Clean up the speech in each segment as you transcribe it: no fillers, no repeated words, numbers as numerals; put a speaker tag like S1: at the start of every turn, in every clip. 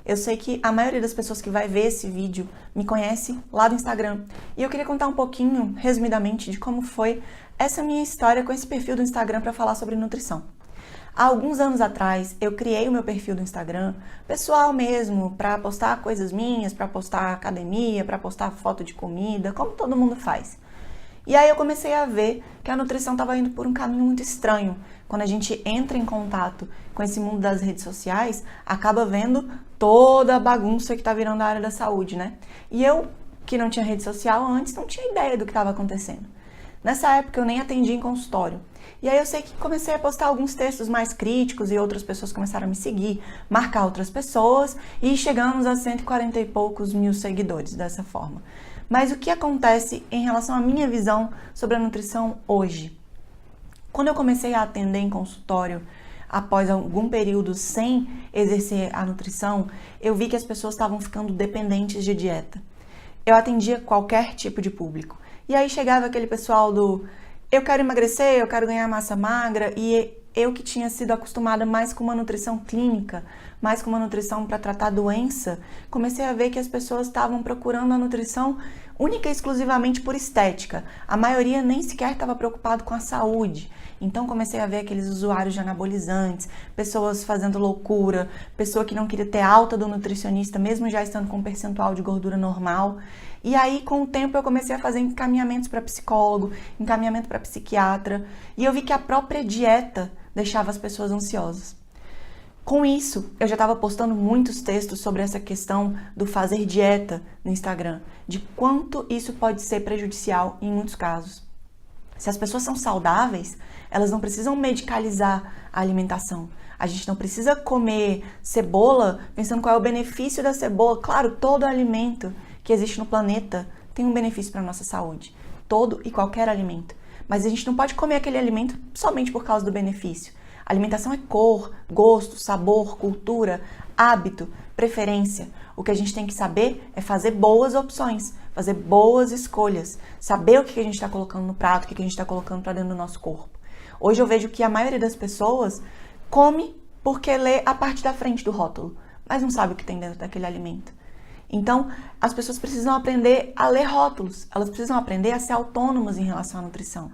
S1: Eu sei que a maioria das pessoas que vai ver esse vídeo me conhece lá do Instagram. E eu queria contar um pouquinho, resumidamente, de como foi essa minha história com esse perfil do Instagram para falar sobre nutrição. Há alguns anos atrás, eu criei o meu perfil do Instagram, pessoal mesmo, para postar coisas minhas, para postar academia, para postar foto de comida, como todo mundo faz. E aí eu comecei a ver que a nutrição estava indo por um caminho muito estranho. Quando a gente entra em contato com esse mundo das redes sociais, acaba vendo toda a bagunça que está virando a área da saúde, né? E eu, que não tinha rede social antes, não tinha ideia do que estava acontecendo. Nessa época eu nem atendia em consultório. E aí eu sei que comecei a postar alguns textos mais críticos e outras pessoas começaram a me seguir, marcar outras pessoas e chegamos a 140 e poucos mil seguidores dessa forma. Mas o que acontece em relação à minha visão sobre a nutrição hoje? Quando eu comecei a atender em consultório, após algum período sem exercer a nutrição, eu vi que as pessoas estavam ficando dependentes de dieta. Eu atendia qualquer tipo de público. E aí chegava aquele pessoal do eu quero emagrecer, eu quero ganhar massa magra, e eu que tinha sido acostumada mais com uma nutrição clínica, mais com uma nutrição para tratar doença, comecei a ver que as pessoas estavam procurando a nutrição única e exclusivamente por estética. A maioria nem sequer estava preocupado com a saúde. Então comecei a ver aqueles usuários de anabolizantes, pessoas fazendo loucura, pessoa que não queria ter alta do nutricionista, mesmo já estando com um percentual de gordura normal. E aí, com o tempo, eu comecei a fazer encaminhamentos para psicólogo, encaminhamento para psiquiatra, e eu vi que a própria dieta deixava as pessoas ansiosas. Com isso, eu já estava postando muitos textos sobre essa questão do fazer dieta no Instagram, de quanto isso pode ser prejudicial em muitos casos. Se as pessoas são saudáveis, elas não precisam medicalizar a alimentação. A gente não precisa comer cebola pensando qual é o benefício da cebola. Claro, todo alimento que existe no planeta tem um benefício para a nossa saúde. Todo e qualquer alimento. Mas a gente não pode comer aquele alimento somente por causa do benefício. Alimentação é cor, gosto, sabor, cultura, hábito, preferência. O que a gente tem que saber é fazer boas opções, fazer boas escolhas, saber o que a gente está colocando no prato, o que a gente está colocando para dentro do nosso corpo. Hoje eu vejo que a maioria das pessoas come porque lê a parte da frente do rótulo, mas não sabe o que tem dentro daquele alimento. Então, as pessoas precisam aprender a ler rótulos, elas precisam aprender a ser autônomas em relação à nutrição.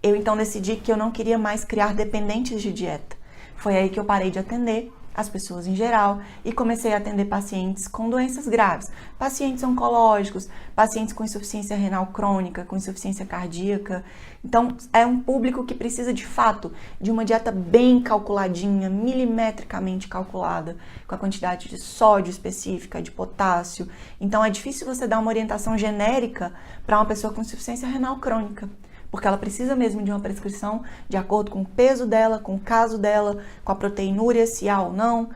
S1: Eu então decidi que eu não queria mais criar dependentes de dieta. Foi aí que eu parei de atender as pessoas em geral e comecei a atender pacientes com doenças graves, pacientes oncológicos, pacientes com insuficiência renal crônica, com insuficiência cardíaca. Então, é um público que precisa de fato de uma dieta bem calculadinha, milimetricamente calculada, com a quantidade de sódio específica, de potássio. Então, é difícil você dar uma orientação genérica para uma pessoa com insuficiência renal crônica, porque ela precisa mesmo de uma prescrição de acordo com o peso dela, com o caso dela, com a proteinúria, se há ou não,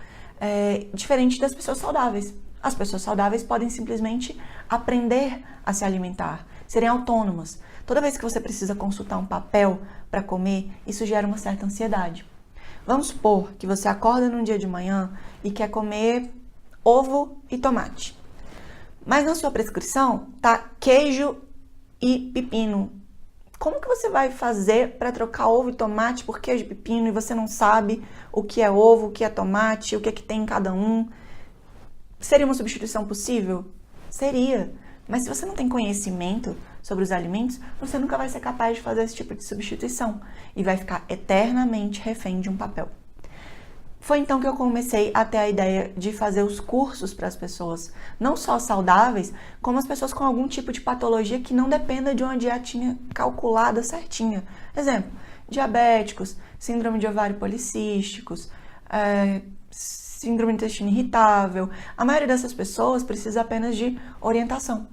S1: diferente das pessoas saudáveis. As pessoas saudáveis podem simplesmente aprender a se alimentar, serem autônomas. Toda vez que você precisa consultar um papel para comer, isso gera uma certa ansiedade. Vamos supor que você acorda num dia de manhã e quer comer ovo e tomate. Mas na sua prescrição tá queijo e pepino. Como que você vai fazer para trocar ovo e tomate por queijo e pepino e você não sabe o que é ovo, o que é tomate, o que é que tem em cada um? Seria uma substituição possível? Seria. Mas se você não tem conhecimento sobre os alimentos, você nunca vai ser capaz de fazer esse tipo de substituição e vai ficar eternamente refém de um papel. Foi então que eu comecei a ter a ideia de fazer os cursos para as pessoas, não só saudáveis, como as pessoas com algum tipo de patologia que não dependa de uma dietinha calculada certinha. Exemplo, diabéticos, síndrome de ovário policísticos, síndrome do intestino irritável. A maioria dessas pessoas precisa apenas de orientação.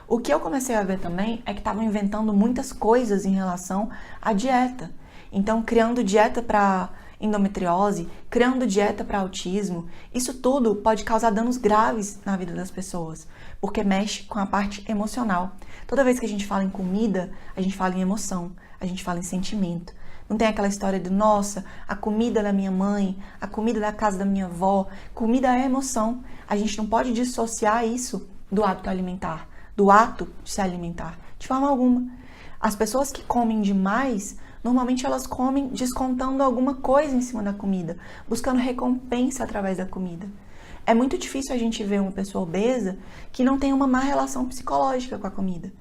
S1: O que eu comecei a ver também é que estavam inventando muitas coisas em relação à dieta. Então, criando dieta para endometriose, criando dieta para autismo, isso tudo pode causar danos graves na vida das pessoas, porque mexe com a parte emocional. Toda vez que a gente fala em comida, a gente fala em emoção, a gente fala em sentimento. Não tem aquela história de, nossa, a comida da minha mãe, a comida da casa da minha avó. Comida é emoção. A gente não pode dissociar isso do hábito alimentar, do ato de se alimentar, de forma alguma. As pessoas que comem demais, normalmente elas comem descontando alguma coisa em cima da comida, buscando recompensa através da comida. É muito difícil a gente ver uma pessoa obesa que não tem uma má relação psicológica com a comida.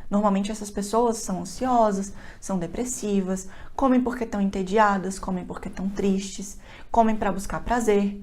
S1: Normalmente essas pessoas são ansiosas, são depressivas, comem porque estão entediadas, comem porque estão tristes, comem para buscar prazer.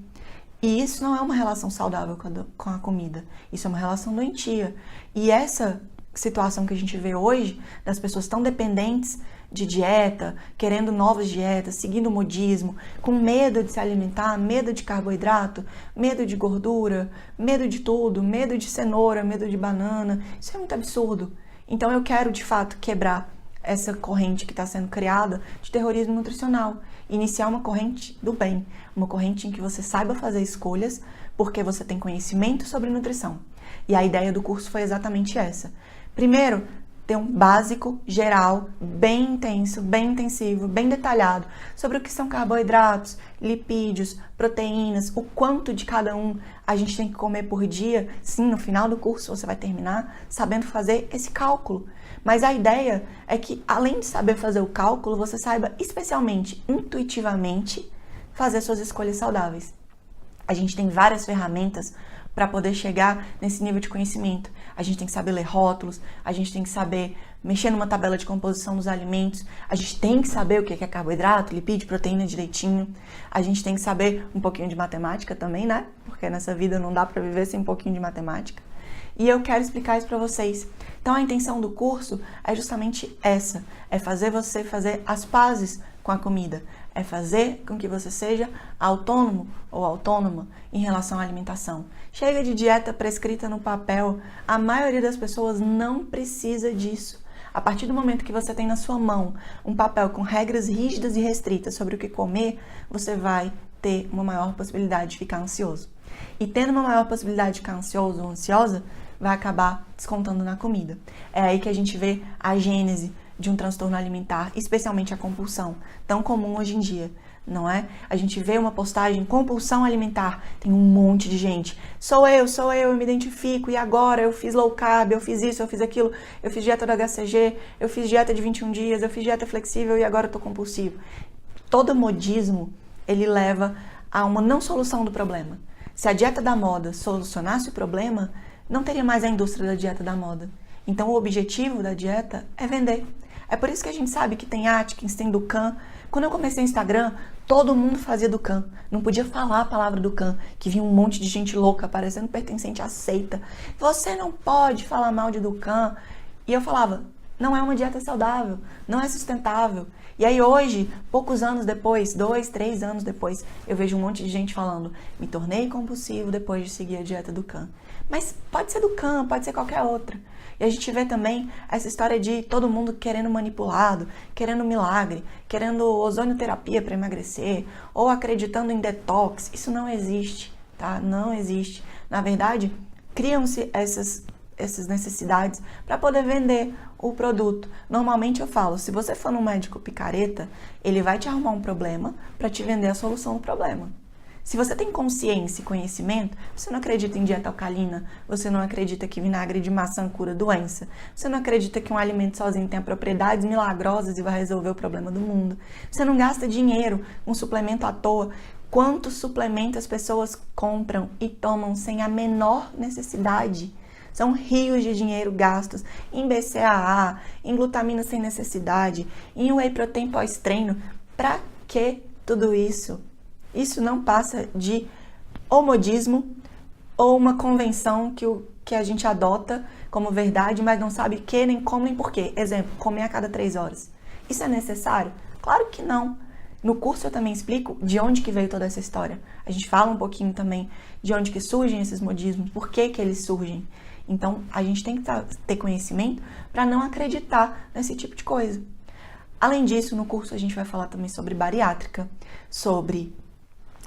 S1: E isso não é uma relação saudável com a comida, isso é uma relação doentia. E essa situação que a gente vê hoje, das pessoas tão dependentes de dieta, querendo novas dietas, seguindo o modismo, com medo de se alimentar, medo de carboidrato, medo de gordura, medo de tudo, medo de cenoura, medo de banana, isso é muito absurdo. Então eu quero, de fato, quebrar essa corrente que está sendo criada de terrorismo nutricional. Iniciar uma corrente do bem, uma corrente em que você saiba fazer escolhas porque você tem conhecimento sobre nutrição. E a ideia do curso foi exatamente essa. Primeiro, ter um básico geral, bem intenso, bem intensivo, bem detalhado sobre o que são carboidratos, lipídios, proteínas, o quanto de cada um a gente tem que comer por dia. Sim, no final do curso você vai terminar sabendo fazer esse cálculo. Mas a ideia é que, além de saber fazer o cálculo, você saiba especialmente, intuitivamente, fazer suas escolhas saudáveis. A gente tem várias ferramentas para poder chegar nesse nível de conhecimento. A gente tem que saber ler rótulos, a gente tem que saber mexer numa tabela de composição dos alimentos, a gente tem que saber o que é carboidrato, lipídio, proteína direitinho, a gente tem que saber um pouquinho de matemática também, né? Porque nessa vida não dá para viver sem um pouquinho de matemática. E eu quero explicar isso para vocês. Então a intenção do curso é justamente essa, é fazer você fazer as pazes com a comida, é fazer com que você seja autônomo ou autônoma em relação à alimentação. Chega de dieta prescrita no papel, a maioria das pessoas não precisa disso. A partir do momento que você tem na sua mão um papel com regras rígidas e restritas sobre o que comer, você vai ter uma maior possibilidade de ficar ansioso. E tendo uma maior possibilidade de ficar ansioso ou ansiosa, vai acabar descontando na comida. É aí que a gente vê a gênese de um transtorno alimentar, especialmente a compulsão, tão comum hoje em dia, não é? A gente vê uma postagem, compulsão alimentar, tem um monte de gente, sou eu me identifico, e agora eu fiz low carb, eu fiz isso, eu fiz aquilo, eu fiz dieta do HCG, eu fiz dieta de 21 dias, eu fiz dieta flexível e agora eu tô compulsivo. Todo modismo, ele leva a uma não solução do problema. Se a dieta da moda solucionasse o problema, não teria mais a indústria da dieta da moda. Então o objetivo da dieta é vender. É por isso que a gente sabe que tem Atkins, tem Dukan. Quando eu comecei no Instagram, todo mundo fazia Dukan. Não podia falar a palavra Dukan, que vinha um monte de gente louca, parecendo pertencente à seita. Você não pode falar mal de Dukan. E eu falava, não é uma dieta saudável, não é sustentável. E aí hoje, poucos anos depois, 2, 3 anos depois, eu vejo um monte de gente falando, me tornei compulsivo depois de seguir a dieta Dukan. Mas pode ser Dukan, pode ser qualquer outra. E a gente vê também essa história de todo mundo querendo manipulado, querendo milagre, querendo ozonioterapia para emagrecer, ou acreditando em detox. Isso não existe, tá? Não existe. Na verdade, criam-se essas necessidades para poder vender o produto. Normalmente eu falo, se você for num médico picareta, ele vai te arrumar um problema para te vender a solução do problema. Se você tem consciência e conhecimento, você não acredita em dieta alcalina, você não acredita que vinagre de maçã cura doença, você não acredita que um alimento sozinho tem propriedades milagrosas e vai resolver o problema do mundo, você não gasta dinheiro com suplemento à toa. Quantos suplementos as pessoas compram e tomam sem a menor necessidade? São rios de dinheiro gastos em BCAA, em glutamina sem necessidade, em whey protein pós-treino. Pra que tudo isso? Isso não passa de ou modismo ou uma convenção que a gente adota como verdade, mas não sabe que, nem como, nem porquê. Exemplo, comer a cada 3 horas. Isso é necessário? Claro que não. No curso eu também explico de onde que veio toda essa história. A gente fala um pouquinho também de onde que surgem esses modismos, por que que eles surgem. Então, a gente tem que ter conhecimento para não acreditar nesse tipo de coisa. Além disso, no curso a gente vai falar também sobre bariátrica, sobre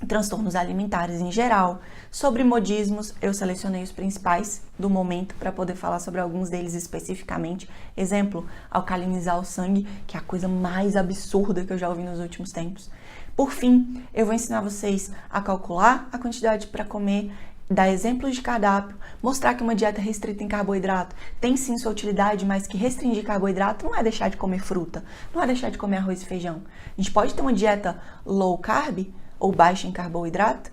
S1: transtornos alimentares em geral, sobre modismos. Eu selecionei os principais do momento para poder falar sobre alguns deles especificamente. Exemplo, alcalinizar o sangue, que é a coisa mais absurda que eu já ouvi nos últimos tempos. Por fim, eu vou ensinar vocês a calcular a quantidade para comer, dar exemplos de cardápio, mostrar que uma dieta restrita em carboidrato tem sim sua utilidade, mas que restringir carboidrato não é deixar de comer fruta, não é deixar de comer arroz e feijão. A gente pode ter uma dieta low carb ou baixa em carboidrato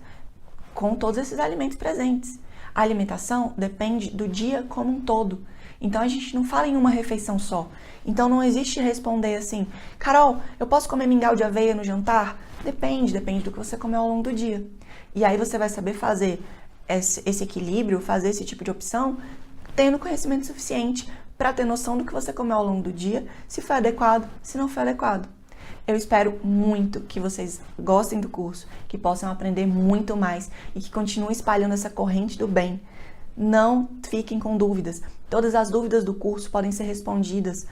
S1: com todos esses alimentos presentes. A alimentação depende do dia como um todo. Então a gente não fala em uma refeição só. Então não existe responder assim, Carol, eu posso comer mingau de aveia no jantar? Depende do que você comeu ao longo do dia. E aí você vai saber fazer esse equilíbrio, fazer esse tipo de opção, tendo conhecimento suficiente para ter noção do que você comeu ao longo do dia, se foi adequado, se não foi adequado. Eu espero muito que vocês gostem do curso, que possam aprender muito mais e que continuem espalhando essa corrente do bem. Não fiquem com dúvidas. Todas as dúvidas do curso podem ser respondidas,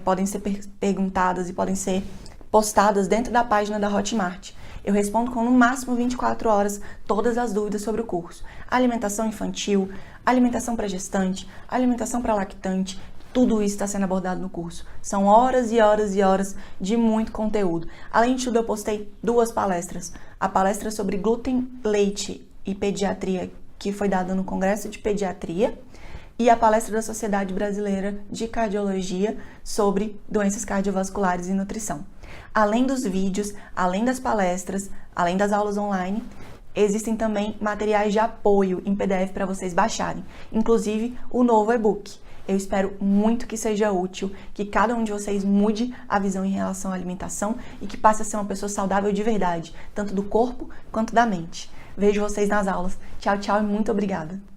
S1: podem ser perguntadas e podem ser postadas dentro da página da Hotmart. Eu respondo com no máximo 24 horas todas as dúvidas sobre o curso. Alimentação infantil, alimentação para gestante, alimentação para lactante, tudo isso está sendo abordado no curso. São horas e horas e horas de muito conteúdo. Além de tudo, eu postei 2 palestras. A palestra sobre glúten, leite e pediatria, que foi dada no Congresso de Pediatria, e a palestra da Sociedade Brasileira de Cardiologia sobre doenças cardiovasculares e nutrição. Além dos vídeos, além das palestras, além das aulas online, existem também materiais de apoio em PDF para vocês baixarem, inclusive o novo e-book. Eu espero muito que seja útil, que cada um de vocês mude a visão em relação à alimentação e que passe a ser uma pessoa saudável de verdade, tanto do corpo quanto da mente. Vejo vocês nas aulas. Tchau, tchau e muito obrigada!